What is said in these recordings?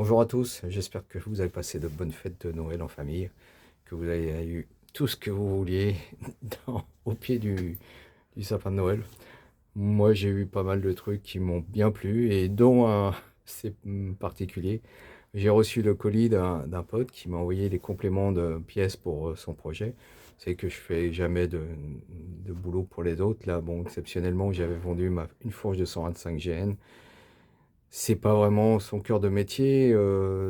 Bonjour à tous, j'espère que vous avez passé de bonnes fêtes de Noël en famille, que vous avez eu tout ce que vous vouliez au pied du sapin de Noël. Moi, j'ai eu pas mal de trucs qui m'ont bien plu et dont un c'est particulier. J'ai reçu le colis d'un pote qui m'a envoyé les compléments de pièces pour son projet. C'est que je fais jamais de boulot pour les autres. Là, bon, exceptionnellement, j'avais vendu une fourche de 125 GN. C'est pas vraiment son cœur de métier,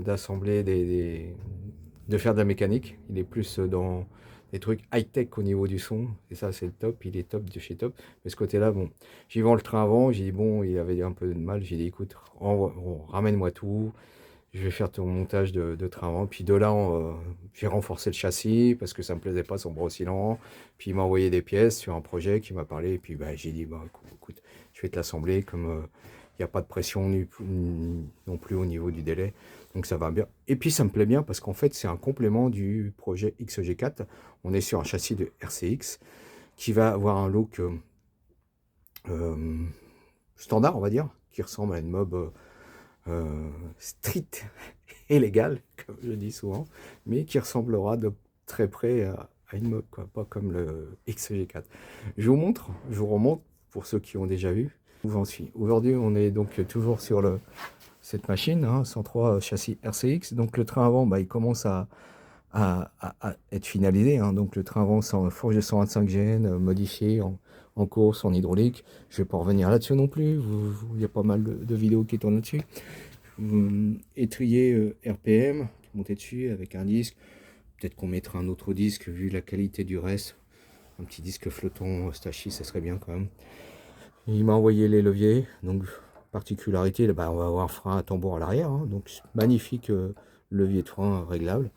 d'assembler de faire de la mécanique. Il est plus dans des trucs high-tech au niveau du son. Et ça, c'est le top. Il est top de chez top. Mais ce côté-là, bon, j'y vends le train avant. J'ai dit, bon, il avait un peu de mal. J'ai dit, écoute, ramène-moi tout. Je vais faire ton montage de train avant. Puis de là, j'ai renforcé le châssis parce que ça me plaisait pas son bras oscillant. Puis il m'a envoyé des pièces sur un projet qui m'a parlé. Et puis bah, j'ai dit, bah, écoute, je vais te l'assembler comme il n'y a pas de pression non plus au niveau du délai. Donc ça va bien. Et puis ça me plaît bien parce qu'en fait, c'est un complément du projet XG4. On est sur un châssis de RCX qui va avoir un look euh, standard, on va dire, qui ressemble à une mob street et légale, comme je dis souvent, mais qui ressemblera de très près à une mob, quoi, pas comme le XG4. Je vous remonte pour ceux qui ont déjà vu où j'en suis. Aujourd'hui, on est donc toujours sur cette machine, hein, 103 châssis RCX. Donc le train avant, bah, il commence à être finalisé, hein. Donc le train avant, c'est fourche de 125 GN, modifié en course, en hydraulique. Je vais pas revenir là-dessus non plus. Il y a pas mal de vidéos qui tournent là-dessus. Étrier RPM monté dessus avec un disque. Peut-être qu'on mettra un autre disque vu la qualité du reste. Un petit disque flottant Stachi, ça serait bien quand même. Il m'a envoyé les leviers. Donc particularité, bah, on va avoir un frein à tambour à l'arrière, hein. Donc magnifique levier de frein réglable.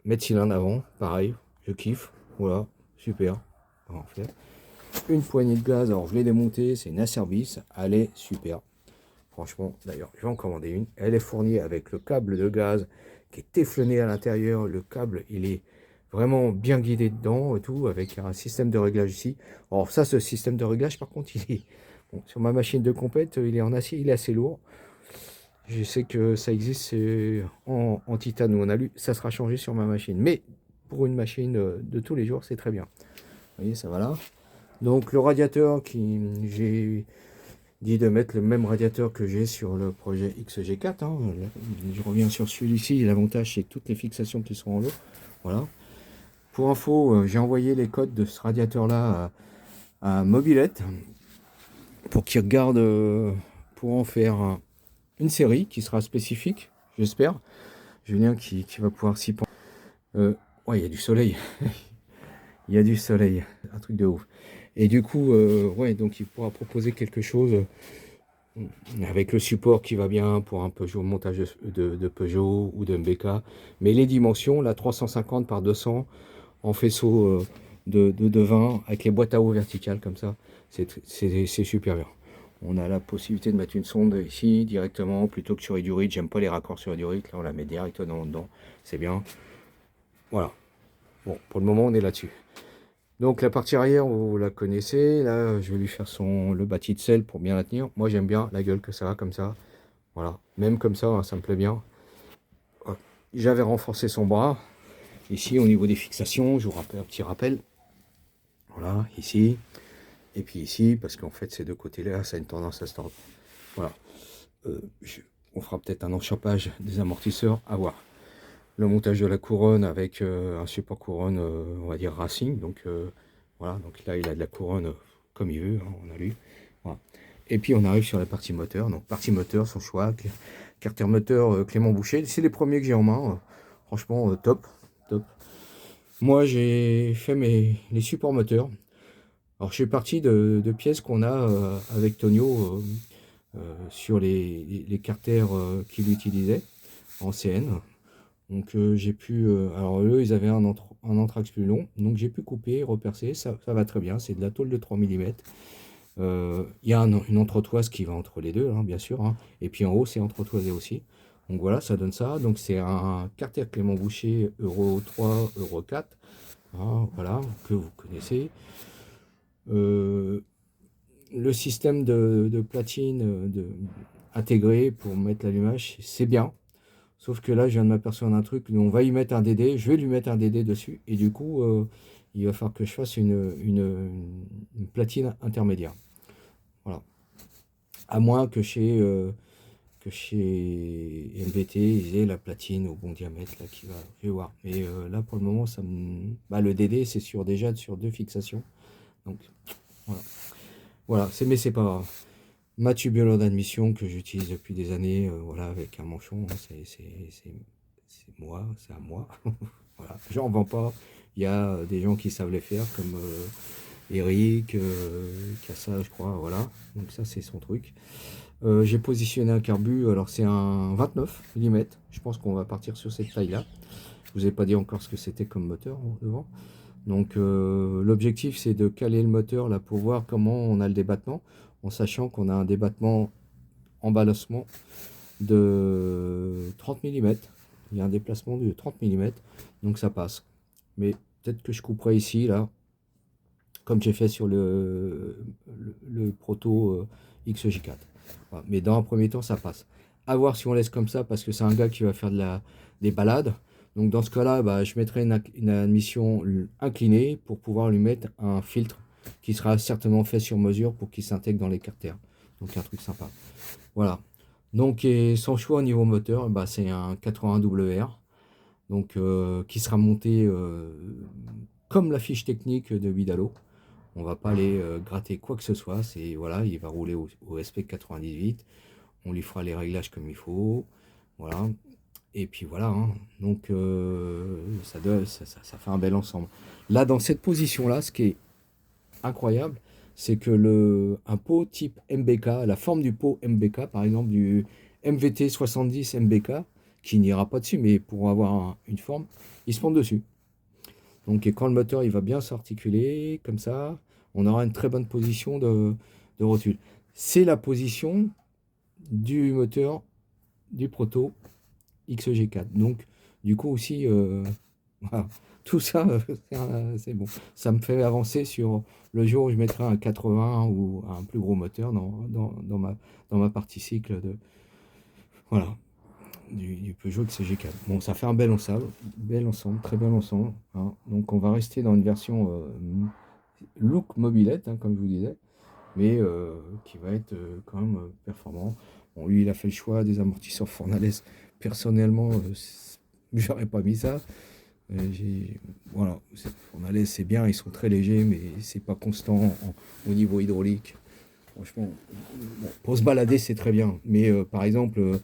Mettre cylindre avant, pareil, je kiffe. Voilà, super. Alors, une poignée de gaz, alors je l'ai démontée, c'est une Acerbis, elle est super. Franchement, d'ailleurs, je vais en commander une. Elle est fournie avec le câble de gaz qui est téflonné à l'intérieur. Le câble, il est vraiment bien guidé dedans et tout, avec un système de réglage ici. Alors ça, ce système de réglage, par contre, il est... Bon, sur ma machine de compète, il est en acier, il est assez lourd. Je sais que ça existe, c'est en titane ou en alu. Ça sera changé sur ma machine. Mais pour une machine de tous les jours, c'est très bien. Vous voyez, ça va là. Donc le radiateur j'ai dit de mettre le même radiateur que j'ai sur le projet XG4, hein. Je reviens sur celui-ci. L'avantage, c'est toutes les fixations qui sont en haut. Voilà. Pour info, j'ai envoyé les codes de ce radiateur-là à Mobilette pour qu'ils regardent, pour en faire une série qui sera spécifique, j'espère. Julien qui va pouvoir s'y pencher. Ouais, il y a du soleil. Il y a du soleil. Un truc de ouf. Et du coup, ouais, donc il pourra proposer quelque chose avec le support qui va bien pour un Peugeot, montage de Peugeot ou de MBK. Mais les dimensions, la 350 par 200 en faisceau de 20 avec les boîtes à eau verticales comme ça, c'est super bien. On a la possibilité de mettre une sonde ici directement plutôt que sur Edurite. J'aime pas les raccords sur Edurite. Là, on la met directement dedans. C'est bien. Voilà. Bon, pour le moment, on est là-dessus. Donc la partie arrière, vous la connaissez. Là, je vais lui faire le bâti de selle pour bien la tenir. Moi, j'aime bien la gueule que ça a comme ça. Voilà. Même comme ça, hein, ça me plaît bien. J'avais renforcé son bras. Ici, au niveau des fixations, je vous rappelle un petit rappel. Voilà, ici. Et puis ici, parce qu'en fait, ces deux côtés-là, ça a une tendance à se tordre. Voilà. On fera peut-être un enchappage des amortisseurs, à voir. Le montage de la couronne avec un support couronne, on va dire racing. Donc voilà, donc là, il a de la couronne comme il veut, hein, on a lu. Voilà. Et puis on arrive sur la partie moteur. Donc partie moteur, son choix, carter moteur Clément Boucher. C'est les premiers que j'ai en main. Franchement, top, top. Moi, j'ai fait les supports moteurs. Alors, je suis parti de pièces qu'on a avec Tonio sur les carters qu'il utilisait en CN. Donc, j'ai pu... alors, eux, ils avaient un anthrax plus long. Donc, j'ai pu couper, repercer. Ça va très bien. C'est de la tôle de 3 mm. Il y a une entretoise qui va entre les deux, hein, bien sûr, hein. Et puis en haut, c'est entretoisé aussi. Donc voilà, ça donne ça. Donc c'est un carter Clément Boucher Euro 3, Euro 4. Hein, voilà, que vous connaissez. Le système de platine intégré pour mettre l'allumage, c'est bien. Sauf que là, je viens de m'apercevoir d'un truc, on va y mettre un DD, je vais lui mettre un DD dessus, et du coup, il va falloir que je fasse une platine intermédiaire. Voilà. À moins que chez MVT, ils aient la platine au bon diamètre, là, qui va, je vais voir. Mais là, pour le moment, le DD, c'est déjà sur 2 fixations. Donc, voilà. Voilà, mais c'est pas grave. Ma tubular d'admission que j'utilise depuis des années, voilà, avec un manchon, hein, c'est moi, c'est à moi. Voilà, j'en vends pas. Il y a des gens qui savent les faire, comme Eric, qui a ça, je crois, voilà. Donc ça, c'est son truc. J'ai positionné un carbu, alors c'est un 29 mm. Je pense qu'on va partir sur cette taille-là. Je vous ai pas dit encore ce que c'était comme moteur devant. Donc l'objectif, c'est de caler le moteur là pour voir comment on a le débattement, en sachant qu'on a un débattement en balancement de 30 mm. Il y a un déplacement de 30 mm, donc ça passe. Mais peut-être que je couperai ici, là, comme j'ai fait sur le proto XJ4. Voilà. Mais dans un premier temps, ça passe. À voir si on laisse comme ça, parce que c'est un gars qui va faire des balades. Donc dans ce cas-là, bah, je mettrai une admission inclinée pour pouvoir lui mettre un filtre qui sera certainement fait sur mesure pour qu'il s'intègre dans les carters. Donc un truc sympa. Voilà. Donc et son choix au niveau moteur, bah, c'est un 80WR. Donc qui sera monté comme la fiche technique de Vidalo. On va pas aller gratter quoi que ce soit. C'est voilà, il va rouler au SP98. On lui fera les réglages comme il faut. Voilà. Et puis voilà. Hein. Donc ça fait un bel ensemble. Là, dans cette position-là, ce qui est incroyable, c'est que un pot type MBK, la forme du pot MBK, par exemple du MVT 70 MBK, qui n'ira pas dessus, mais pour avoir une forme, il se monte dessus. Donc et quand le moteur il va bien s'articuler comme ça, on aura une très bonne position de rotule. C'est la position du moteur du proto XG4. Donc du coup aussi, voilà, tout ça, c'est bon. Ça me fait avancer sur le jour où je mettrai un 80 ou un plus gros moteur dans ma partie cycle de voilà. Du Peugeot XG4. Bon, ça fait un bel ensemble, très bel ensemble. Hein. Donc on va rester dans une version look mobilette, hein, comme je vous disais, mais qui va être quand même performant. Bon, lui, il a fait le choix des amortisseurs Fornales. Personnellement, j'aurais pas mis ça. Voilà, Fornales, c'est bien, ils sont très légers, mais c'est pas constant au niveau hydraulique. Franchement, bon, pour se balader, c'est très bien. Mais par exemple,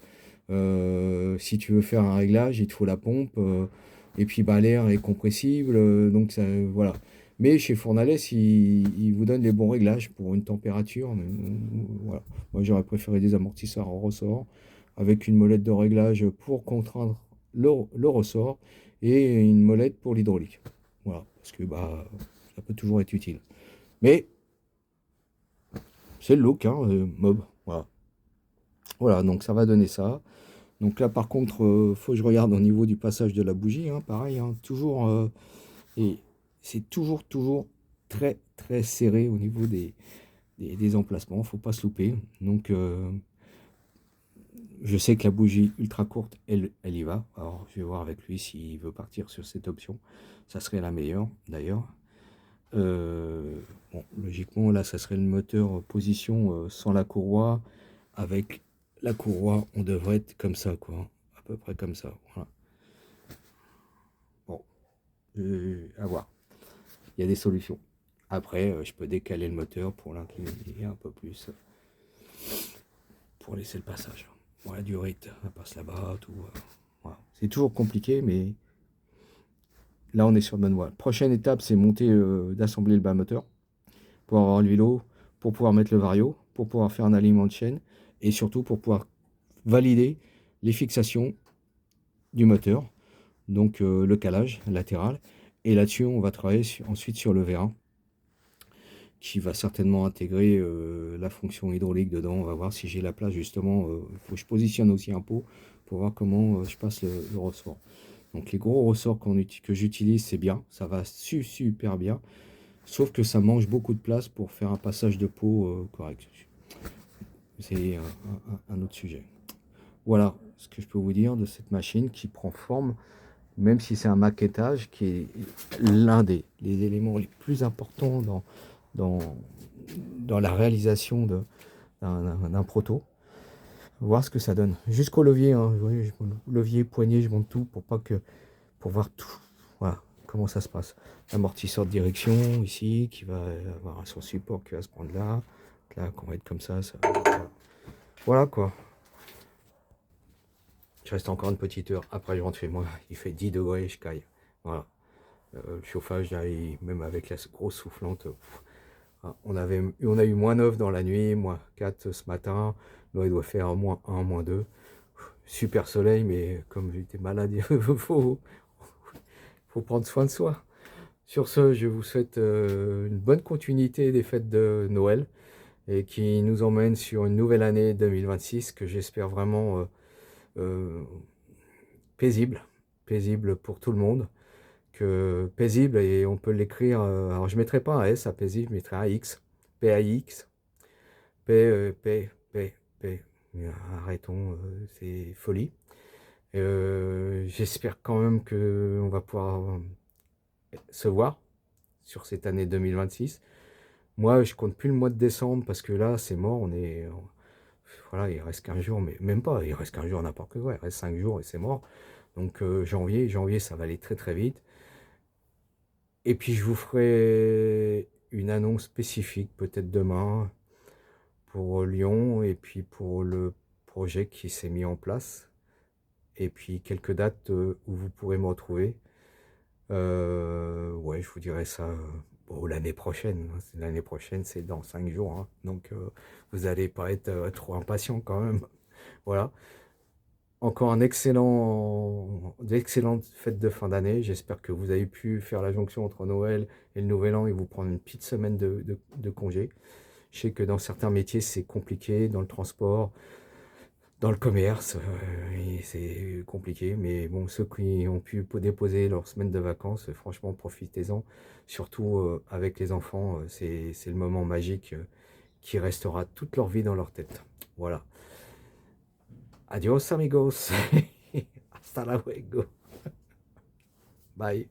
si tu veux faire un réglage, il te faut la pompe. Et puis bah, l'air est compressible. Donc ça, voilà. Mais chez Fornales, il vous donne les bons réglages pour une température. Mais, voilà. Moi, j'aurais préféré des amortisseurs en ressort avec une molette de réglage pour contraindre le ressort et une molette pour l'hydraulique. Voilà. Parce que bah, ça peut toujours être utile. Mais c'est le look, hein, mob. Voilà. Voilà, donc ça va donner ça. Donc là, par contre, faut que je regarde au niveau du passage de la bougie. Hein, pareil, hein, toujours. Et c'est toujours très, très serré au niveau des emplacements. Faut pas se louper. Donc, je sais que la bougie ultra courte, elle y va. Alors, je vais voir avec lui s'il veut partir sur cette option. Ça serait la meilleure, d'ailleurs. Bon, logiquement, là, ça serait le moteur position sans la courroie. Avec la courroie, on devrait être comme ça, quoi. À peu près comme ça. Voilà. Bon, à voir. Il y a des solutions. Après, je peux décaler le moteur pour l'incliner un peu plus. Pour laisser le passage. Voilà, du rythme, ça passe là-bas, tout. Voilà. C'est toujours compliqué, mais là, on est sur de bonne voie. Prochaine étape, c'est monter, d'assembler le bas moteur pour avoir l'huile, pour pouvoir mettre le vario, pour pouvoir faire un alignement de chaîne et surtout pour pouvoir valider les fixations du moteur, donc le calage latéral. Et là-dessus, on va travailler ensuite sur le vérin qui va certainement intégrer la fonction hydraulique dedans. On va voir si j'ai la place justement. Il faut que je positionne aussi un pot pour voir comment je passe le ressort. Donc les gros ressorts que j'utilise, c'est bien, ça va super bien. Sauf que ça mange beaucoup de place pour faire un passage de pot correct. c'est un autre sujet. Voilà ce que je peux vous dire de cette machine qui prend forme, même si c'est un maquettage, qui est l'un des les éléments les plus importants dans, dans la réalisation d'un proto. Voir ce que ça donne. Jusqu'au levier, hein. Vous voyez, levier, poignet, je monte tout pour voir tout. Voilà comment ça se passe. Amortisseur de direction ici qui va avoir son support qui va se prendre là. Là, qu'on va être comme ça. Voilà quoi. Je reste encore une petite heure. Après, je rentre chez moi. Il fait 10 degrés, je caille. Voilà. Le chauffage, là, même avec la grosse soufflante. On a eu -9 dans la nuit, -4 ce matin. Là, il doit faire -1, -2. Super soleil, mais comme j'étais malade, il faut prendre soin de soi. Sur ce, je vous souhaite une bonne continuité des fêtes de Noël et qui nous emmène sur une nouvelle année 2026 que j'espère vraiment euh, paisible, paisible pour tout le monde. Que paisible, et on peut l'écrire, alors je ne mettrai pas un S à paisible, je mettrai un X, P-A-I-X, P. Arrêtons, c'est folie. J'espère quand même qu'on va pouvoir se voir sur cette année 2026. Moi, je compte plus le mois de décembre parce que là, c'est mort. Voilà, il reste 15 jours, mais même pas. Il reste 15 jours, n'importe quoi. Il reste 5 jours et c'est mort. Donc, janvier, ça va aller très très vite. Et puis, je vous ferai une annonce spécifique, peut-être demain, pour Lyon et puis pour le projet qui s'est mis en place. Et puis, quelques dates où vous pourrez me retrouver. Ouais, je vous dirai ça bon, l'année prochaine. L'année prochaine, c'est dans 5 jours. Hein. Donc, vous n'allez pas être trop impatient quand même. Voilà. Encore d'excellentes fêtes de fin d'année. J'espère que vous avez pu faire la jonction entre Noël et le Nouvel An et vous prendre une petite semaine de congé. Je sais que dans certains métiers, c'est compliqué, dans le transport, dans le commerce, c'est compliqué, mais bon, ceux qui ont pu déposer leur semaine de vacances, franchement, profitez-en. Surtout avec les enfants, c'est le moment magique qui restera toute leur vie dans leur tête. Voilà. Adios amigos. Hasta luego. Bye.